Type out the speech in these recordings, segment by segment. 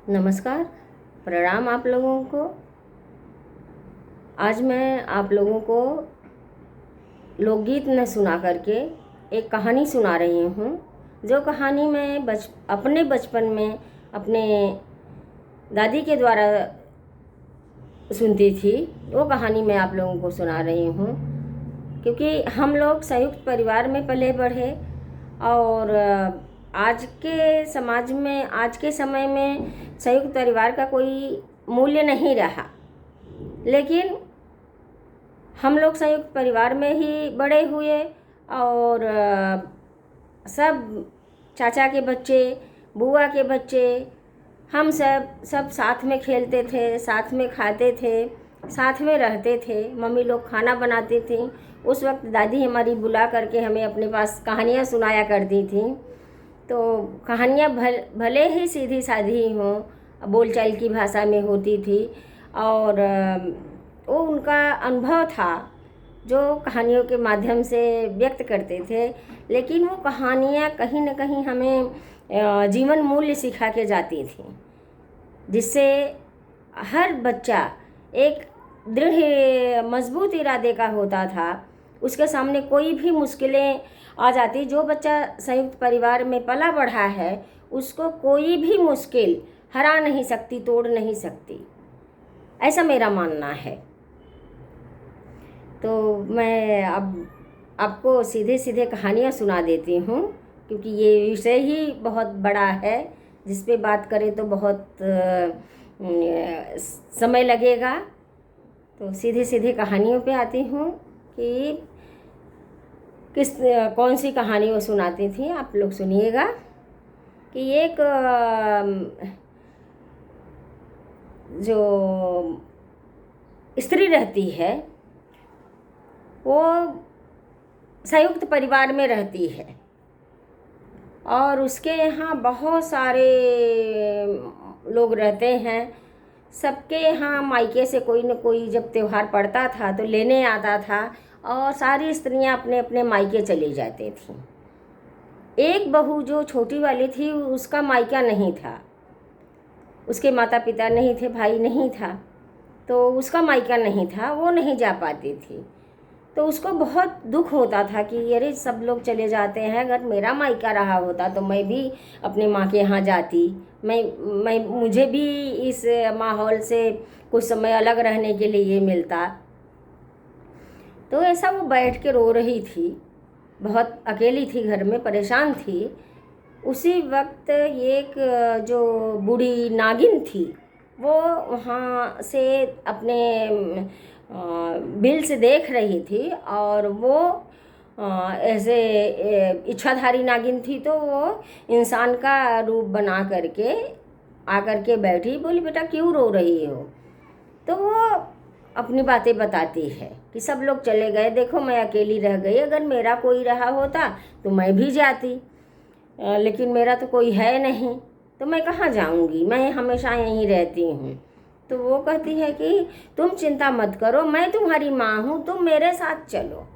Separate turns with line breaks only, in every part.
नमस्कार, प्रणाम आप लोगों को। आज मैं आप लोगों को लोकगीत न सुना करके एक कहानी सुना रही हूँ, जो कहानी मैं अपने बचपन में अपने दादी के द्वारा सुनती थी। वो कहानी मैं आप लोगों को सुना रही हूँ, क्योंकि हम लोग संयुक्त परिवार में पले बढ़े और आज के समाज में, आज के समय में संयुक्त परिवार का कोई मूल्य नहीं रहा। लेकिन हम लोग संयुक्त परिवार में ही बड़े हुए और सब चाचा के बच्चे, बुआ के बच्चे, हम सब साथ में खेलते थे, साथ में खाते थे, साथ में रहते थे। मम्मी लोग खाना बनाती थी। उस वक्त दादी हमारी बुला करके हमें अपने पास कहानियाँ सुनाया करती थी। तो कहानियाँ भले ही सीधी सादी हों, बोलचाल की भाषा में होती थी और वो उनका अनुभव था जो कहानियों के माध्यम से व्यक्त करते थे। लेकिन वो कहानियाँ कहीं न कहीं हमें जीवन मूल्य सिखा के जाती थी, जिससे हर बच्चा एक दृढ़ मजबूत इरादे का होता था। उसके सामने कोई भी मुश्किलें आ जाती, जो बच्चा संयुक्त परिवार में पला बढ़ा है उसको कोई भी मुश्किल हरा नहीं सकती, तोड़ नहीं सकती, ऐसा मेरा मानना है। तो मैं अब आपको सीधे सीधे कहानियाँ सुना देती हूँ, क्योंकि ये विषय ही बहुत बड़ा है, जिस पे बात करें तो बहुत समय लगेगा। तो सीधे सीधे कहानियों पे आती हूँ कि कौन सी कहानी वो सुनाती थी। आप लोग सुनिएगा कि एक जो स्त्री रहती है, वो संयुक्त परिवार में रहती है और उसके यहाँ बहुत सारे लोग रहते हैं। सबके यहाँ मायके से कोई न कोई जब त्यौहार पड़ता था तो लेने आता था और सारी स्त्रियाँ अपने अपने मायके चली जाती थीं। एक बहू जो छोटी वाली थी, उसका मायका नहीं था, उसके माता पिता नहीं थे, भाई नहीं था, तो उसका मायका नहीं था, वो नहीं जा पाती थी। तो उसको बहुत दुख होता था कि अरे सब लोग चले जाते हैं, अगर मेरा मायका रहा होता तो मैं भी अपने माँ के यहाँ जाती, मुझे भी इस माहौल से कुछ समय अलग रहने के लिए मिलता। तो ऐसा वो बैठ के रो रही थी, बहुत अकेली थी, घर में परेशान थी। उसी वक्त एक जो बूढ़ी नागिन थी, वो वहाँ से अपने बिल से देख रही थी और वो ऐसे इच्छाधारी नागिन थी, तो वो इंसान का रूप बना करके आकर के बैठी, बोली बेटा क्यों रो रही हो। तो वो अपनी बातें बताती है कि सब लोग चले गए, देखो मैं अकेली रह गई, अगर मेरा कोई रहा होता तो मैं भी जाती, लेकिन मेरा तो कोई है नहीं, तो मैं कहाँ जाऊँगी, मैं हमेशा यहीं रहती हूँ। तो वो कहती है कि तुम चिंता मत करो, मैं तुम्हारी माँ हूँ, तुम मेरे साथ चलो,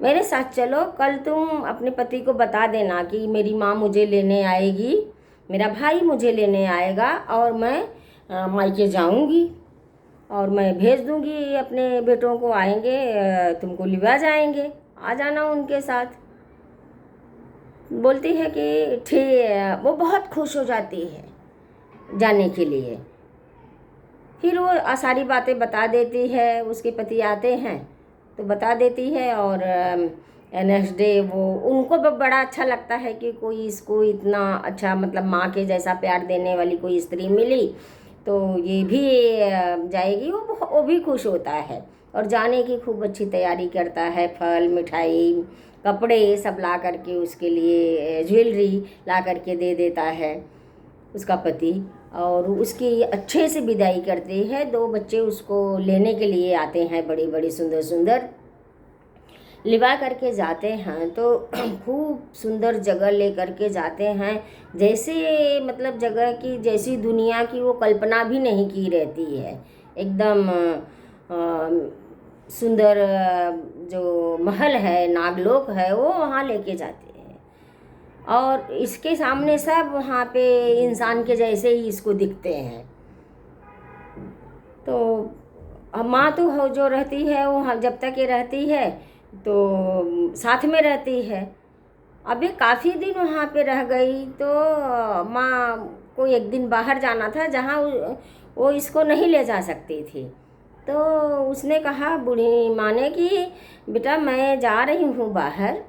मेरे साथ चलो। कल तुम अपने पति को बता देना कि मेरी माँ मुझे लेने आएगी, मेरा भाई मुझे लेने आएगा और मैं मायके जाऊँगी और मैं भेज दूँगी अपने बेटों को, आएंगे तुमको लिवा जाएंगे, आ जाना उनके साथ। बोलती है कि ठीक। वो बहुत खुश हो जाती है जाने के लिए। फिर वो सारी बातें बता देती है, उसके पति आते हैं तो बता देती है और नेक्स्ट डे वो उनको बड़ा अच्छा लगता है कि कोई इसको इतना अच्छा, मतलब माँ के जैसा प्यार देने वाली कोई स्त्री मिली, तो ये भी जाएगी। वो भी खुश होता है और जाने की खूब अच्छी तैयारी करता है, फल मिठाई कपड़े सब ला करके, उसके लिए ज्वेलरी ला करके दे देता है उसका पति, और उसकी अच्छे से विदाई करते हैं। दो बच्चे उसको लेने के लिए आते हैं, बड़ी बड़ी सुंदर सुंदर, लिवा करके जाते हैं। तो खूब सुंदर जगह ले करके जाते हैं, जैसे मतलब जगह की जैसी दुनिया की वो कल्पना भी नहीं की रहती है। एकदम सुंदर जो महल है, नागलोक है, वो वहाँ लेके जाते हैं। और इसके सामने सब वहाँ पे इंसान के जैसे ही इसको दिखते हैं। तो माँ तो जो रहती है वो जब तक ये रहती है तो साथ में रहती है। अब ये काफ़ी दिन वहाँ पे रह गई तो माँ को एक दिन बाहर जाना था जहाँ वो इसको नहीं ले जा सकती थी। तो उसने कहा बूढ़ी माँ ने कि बेटा मैं जा रही हूँ बाहर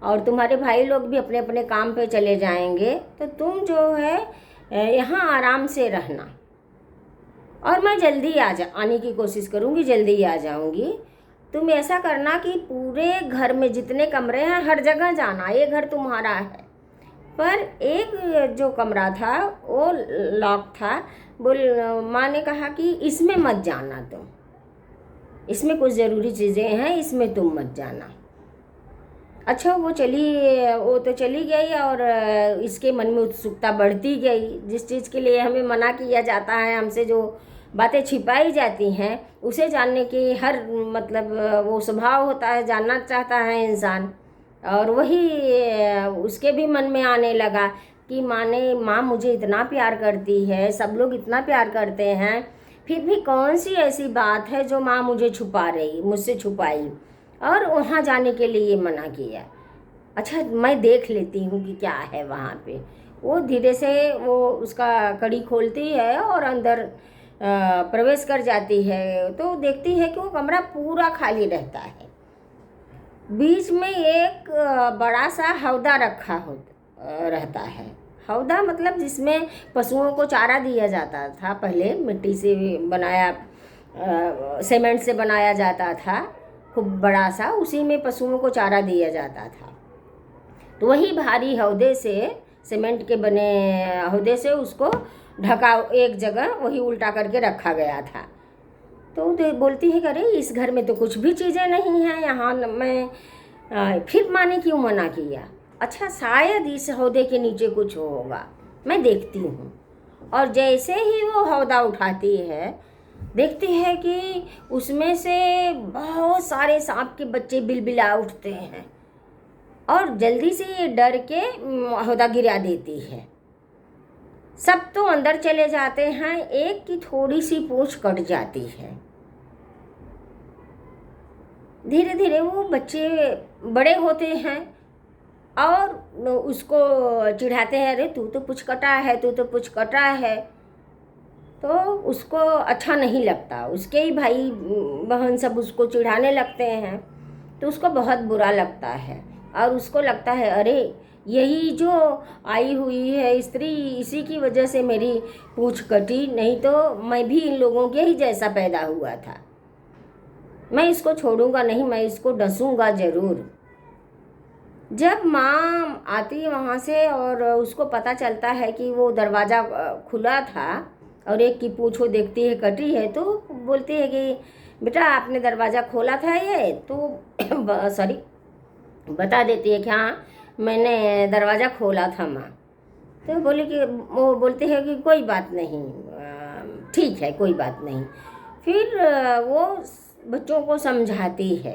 और तुम्हारे भाई लोग भी अपने अपने काम पे चले जाएंगे, तो तुम जो है यहाँ आराम से रहना और मैं जल्दी आने की कोशिश करूँगी, जल्दी आ जाऊँगी। तुम ऐसा करना कि पूरे घर में जितने कमरे हैं हर जगह जाना, ये घर तुम्हारा है। पर एक जो कमरा था वो लॉक था। माँ ने कहा कि इसमें मत जाना तुम, इसमें कुछ ज़रूरी चीज़ें हैं, इसमें तुम मत जाना। अच्छा वो तो चली गई और इसके मन में उत्सुकता बढ़ती गई। जिस चीज़ के लिए हमें मना किया जाता है, हमसे जो बातें छिपाई जाती हैं, उसे जानने की हर मतलब वो स्वभाव होता है, जानना चाहता है इंसान। और वही उसके भी मन में आने लगा कि माँ मुझे इतना प्यार करती है, सब लोग इतना प्यार करते हैं, फिर भी कौन सी ऐसी बात है जो माँ मुझसे छुपाई और वहाँ जाने के लिए मना किया। अच्छा मैं देख लेती हूँ कि क्या है वहाँ पे। वो धीरे से वो उसका कड़ी खोलती है और अंदर प्रवेश कर जाती है तो देखती है कि वो कमरा पूरा खाली रहता है। बीच में एक बड़ा सा हौदा रहता है। हौदा मतलब जिसमें पशुओं को चारा दिया जाता था, पहले मिट्टी से बनाया सीमेंट से बनाया जाता था, खूब बड़ा सा, उसी में पशुओं को चारा दिया जाता था। तो वही भारी हौदे से, सीमेंट के बने हौदे से उसको ढका, एक जगह वही उल्टा करके रखा गया था। तो बोलती है कि अरे इस घर में तो कुछ भी चीज़ें नहीं हैं, यहाँ मैं फिर माँ ने क्यों मना किया। अच्छा शायद इस हौदे के नीचे कुछ होगा, मैं देखती हूँ। और जैसे ही वो हौदा उठाती है, देखती है कि उसमें से बहुत सारे सांप के बच्चे बिलबिला उठते हैं और जल्दी से ये डर के हौदा गिरा देती है। सब तो अंदर चले जाते हैं, एक की थोड़ी सी पूंछ कट जाती है। धीरे धीरे वो बच्चे बड़े होते हैं और उसको चिढ़ाते हैं, अरे तू तो पूंछ कटा है, तू तो पूंछ कटा है। तो उसको अच्छा नहीं लगता, उसके ही भाई बहन सब उसको चिढ़ाने लगते हैं तो उसको बहुत बुरा लगता है और उसको लगता है अरे यही जो आई हुई है स्त्री, इसी की वजह से मेरी पूंछ कटी, नहीं तो मैं भी इन लोगों के ही जैसा पैदा हुआ था। मैं इसको छोड़ूंगा नहीं, मैं इसको डसूंगा ज़रूर। जब माँ आती वहाँ से और उसको पता चलता है कि वो दरवाज़ा खुला था और एक की पूंछ वो देखती है कटी है, तो बोलती है कि बेटा आपने दरवाज़ा खोला था ये, तो सॉरी बता देती है कि हाँ मैंने दरवाज़ा खोला था माँ। तो वो बोलते हैं कि कोई बात नहीं, ठीक है कोई बात नहीं। फिर वो बच्चों को समझाती है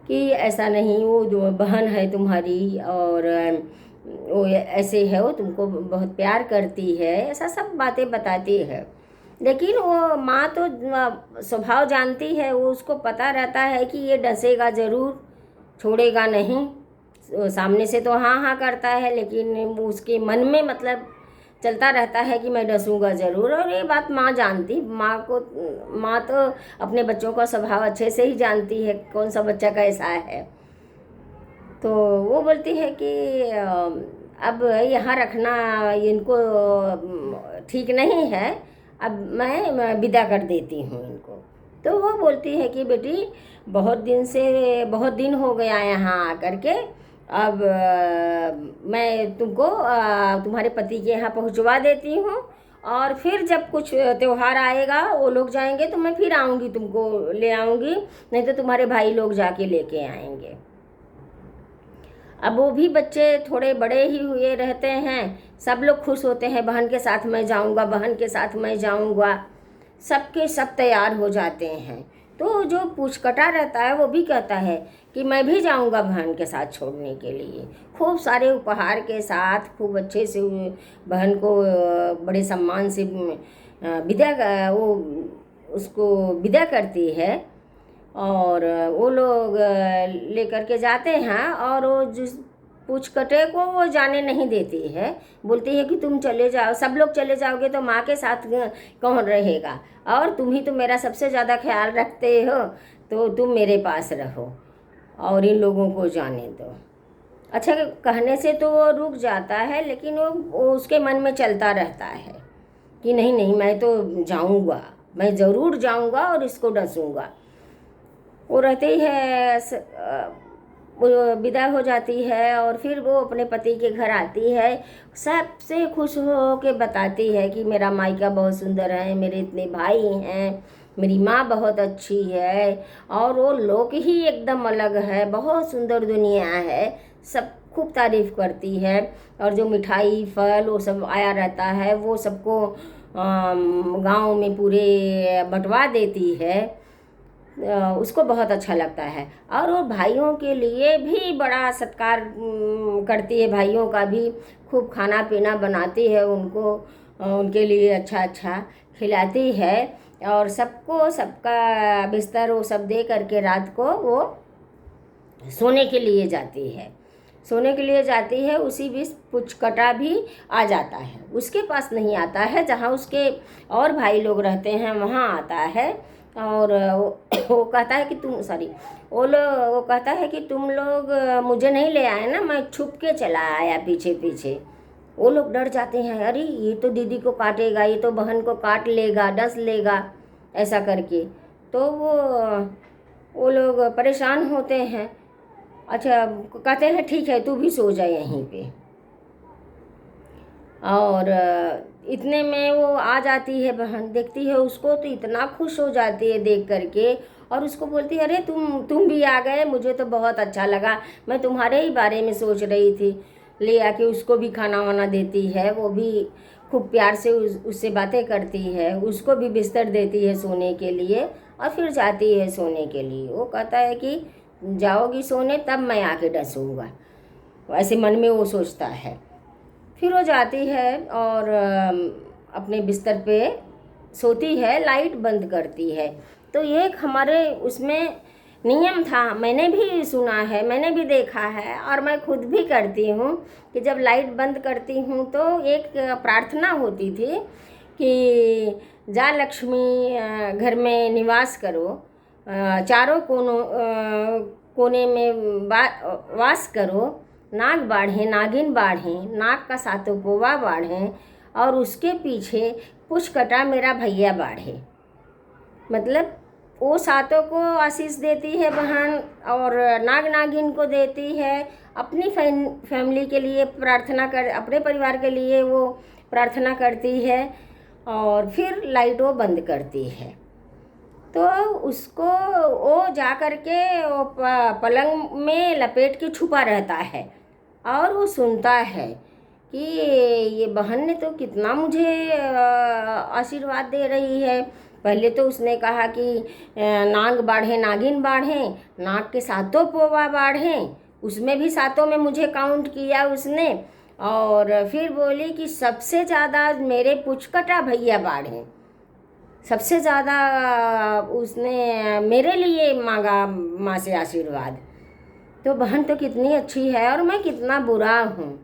कि ऐसा नहीं, वो जो बहन है तुम्हारी और वो ऐसे है, वो तुमको बहुत प्यार करती है, ऐसा सब बातें बताती है। लेकिन वो माँ तो स्वभाव जानती है, वो उसको पता रहता है कि ये डसेगा ज़रूर, छोड़ेगा नहीं। सामने से तो हाँ हाँ करता है लेकिन उसके मन में मतलब चलता रहता है कि मैं डसूंगा ज़रूर। और ये बात माँ जानती, माँ तो अपने बच्चों का स्वभाव अच्छे से ही जानती है, कौन सा बच्चा कैसा है। तो वो बोलती है कि अब यहाँ रखना इनको ठीक नहीं है, अब मैं विदा कर देती हूँ इनको। तो वो बोलती है कि बेटी बहुत दिन हो गया यहाँ आकर के, अब मैं तुमको तुम्हारे पति के यहाँ पहुँचवा देती हूँ और फिर जब कुछ त्यौहार आएगा वो लोग जाएंगे तो मैं फिर आऊँगी, तुमको ले आऊँगी, नहीं तो तुम्हारे भाई लोग जाके लेके आएंगे। अब वो भी बच्चे थोड़े बड़े ही हुए रहते हैं, सब लोग खुश होते हैं, बहन के साथ मैं जाऊँगा, बहन के साथ मैं जाऊँगा, सबके सब तैयार हो जाते हैं। तो जो पूछकटा रहता है वो भी कहता है कि मैं भी जाऊंगा बहन के साथ छोड़ने के लिए। खूब सारे उपहार के साथ खूब अच्छे से बहन को बड़े सम्मान से वो उसको विदा करती है। और वो लोग लेकर के जाते हैं और वो जिस पूछकटे को वो जाने नहीं देती है, बोलती है कि तुम चले जाओ, सब लोग चले जाओगे तो माँ के साथ कौन रहेगा, और तुम ही तो मेरा सबसे ज़्यादा ख्याल रखते हो, तो तुम मेरे पास रहो और इन लोगों को जाने दो। अच्छा, कहने से तो वो रुक जाता है, लेकिन वो उसके मन में चलता रहता है कि नहीं नहीं, मैं तो जाऊंगा, मैं ज़रूर जाऊंगा और इसको डसूंगा। वो रहती है, वो विदा हो जाती है और फिर वो अपने पति के घर आती है, सबसे खुश हो के बताती है कि मेरा मायका बहुत सुंदर है, मेरे इतने भाई हैं, मेरी माँ बहुत अच्छी है, और वो लोग ही एकदम अलग है, बहुत सुंदर दुनिया है, सब खूब तारीफ़ करती है। और जो मिठाई फल वो सब आया रहता है वो सबको गांव में पूरे बंटवा देती है। उसको बहुत अच्छा लगता है। और वो भाइयों के लिए भी बड़ा सत्कार करती है, भाइयों का भी खूब खाना पीना बनाती है, उनको उनके लिए अच्छा अच्छा खिलाती है, और सबको सबका बिस्तर वो सब दे करके रात को वो सोने के लिए जाती है। सोने के लिए जाती है, उसी बीच पुचकटा भी आ जाता है। उसके पास नहीं आता है, जहाँ उसके और भाई लोग रहते हैं वहाँ आता है। और वो कहता है कि वो कहता है कि तुम लोग मुझे नहीं ले आए ना, मैं छुप के चला आया पीछे पीछे। वो लोग डर जाते हैं, अरे ये तो दीदी को काटेगा, ये तो बहन को काट लेगा, डस लेगा, ऐसा करके। तो वो लोग परेशान होते हैं। अच्छा, कहते हैं ठीक है, तू भी सो जाए यहीं पे। और इतने में वो आ जाती है बहन, देखती है उसको तो इतना खुश हो जाती है देख करके, और उसको बोलती है, अरे तुम भी आ गए, मुझे तो बहुत अच्छा लगा, मैं तुम्हारे ही बारे में सोच रही थी। ले आके उसको भी खाना वाना देती है, वो भी खूब प्यार से उससे बातें करती है, उसको भी बिस्तर देती है सोने के लिए, और फिर जाती है सोने के लिए। वो कहता है कि जाओगी सोने तब मैं आके डसूँगा, ऐसे मन में वो सोचता है। फिर वो जाती है और अपने बिस्तर पे सोती है, लाइट बंद करती है। तो ये एक हमारे उसमें नियम था, मैंने भी सुना है, मैंने भी देखा है, और मैं खुद भी करती हूँ कि जब लाइट बंद करती हूँ तो एक प्रार्थना होती थी कि जा लक्ष्मी घर में निवास करो, चारों कोने में वास करो, नाग बाढ़ें नागिन बाढ़ें, नाग का सातों पोवा बाढ़ें, और उसके पीछे पुचकटा मेरा भैया बाढ़े। मतलब वो सातों को आशीष देती है बहन, और नाग नागिन को देती है, अपनी फैमिली के लिए प्रार्थना अपने परिवार के लिए वो प्रार्थना करती है, और फिर लाइट वो बंद करती है। तो उसको वो जा कर के वो पलंग में लपेट के छुपा रहता है, और वो सुनता है कि ये बहन ने तो कितना मुझे आशीर्वाद दे रही है। पहले तो उसने कहा कि नाग बाढ़े नागिन बाढ़ें, नाग के सातों पोवा बाढ़ें, उसमें भी सातों में मुझे काउंट किया उसने, और फिर बोली कि सबसे ज़्यादा मेरे पुचकटा भैया बाढ़ें, सबसे ज़्यादा उसने मेरे लिए मांगा माँ से आशीर्वाद। तो बहन तो कितनी अच्छी है और मैं कितना बुरा हूँ।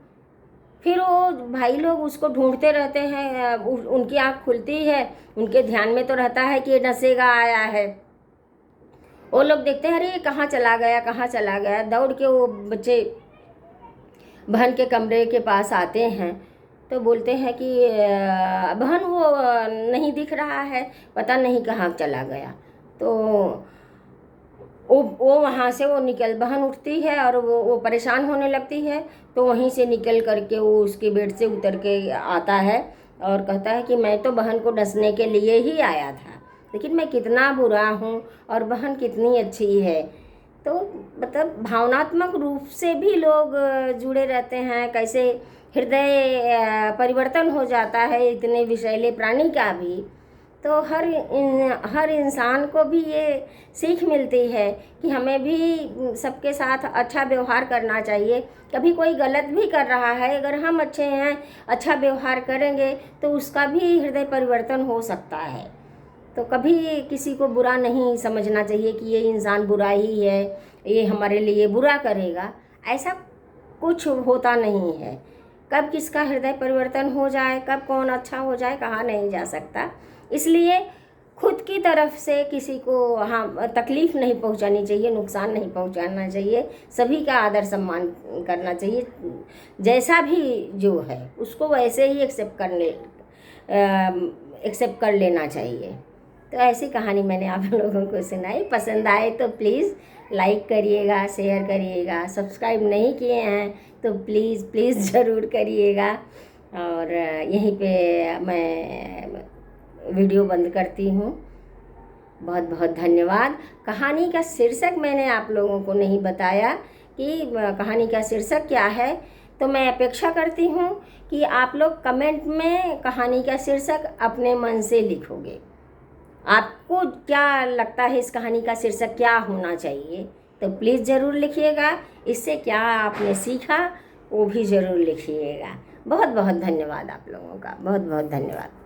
फिर वो भाई लोग उसको ढूंढते रहते हैं, उनकी आँख खुलती है, उनके ध्यान में तो रहता है कि ये नशेगा आया है। वो लोग देखते हैं, अरे कहाँ चला गया, कहाँ चला गया। दौड़ के वो बच्चे बहन के कमरे के पास आते हैं, तो बोलते हैं कि बहन वो नहीं दिख रहा है, पता नहीं कहाँ चला गया। तो वो वहाँ से वो बहन उठती है और वो परेशान होने लगती है। तो वहीं से निकल करके वो उसके बेड से उतर के आता है और कहता है कि मैं तो बहन को डसने के लिए ही आया था, लेकिन मैं कितना बुरा हूँ और बहन कितनी अच्छी है। तो मतलब भावनात्मक रूप से भी लोग जुड़े रहते हैं, कैसे हृदय परिवर्तन हो जाता है इतने विषैले प्राणी का भी। तो हर इंसान को भी ये सीख मिलती है कि हमें भी सबके साथ अच्छा व्यवहार करना चाहिए। कभी कोई गलत भी कर रहा है, अगर हम अच्छे हैं, अच्छा व्यवहार करेंगे तो उसका भी हृदय परिवर्तन हो सकता है। तो कभी किसी को बुरा नहीं समझना चाहिए कि ये इंसान बुरा ही है, ये हमारे लिए बुरा करेगा, ऐसा कुछ होता नहीं है। कब किसका हृदय परिवर्तन हो जाए, कब कौन अच्छा हो जाए, कहा नहीं जा सकता। इसलिए खुद की तरफ से किसी को तकलीफ़ नहीं पहुंचानी चाहिए, नुकसान नहीं पहुंचाना चाहिए। सभी का आदर सम्मान करना चाहिए, जैसा भी जो है उसको वैसे ही एक्सेप्ट कर लेना चाहिए। तो ऐसी कहानी मैंने आप लोगों को सुनाई। पसंद आए तो प्लीज़ लाइक करिएगा, शेयर करिएगा। सब्सक्राइब नहीं किए हैं तो प्लीज़ ज़रूर करिएगा। और यहीं पे मैं वीडियो बंद करती हूँ। बहुत बहुत धन्यवाद। कहानी का शीर्षक मैंने आप लोगों को नहीं बताया कि कहानी का शीर्षक क्या है, तो मैं अपेक्षा करती हूँ कि आप लोग कमेंट में कहानी का शीर्षक अपने मन से लिखोगे। आपको क्या लगता है इस कहानी का शीर्षक क्या होना चाहिए, तो प्लीज़ ज़रूर लिखिएगा। इससे क्या आपने सीखा वो भी ज़रूर लिखिएगा। बहुत बहुत धन्यवाद आप लोगों का, बहुत बहुत धन्यवाद।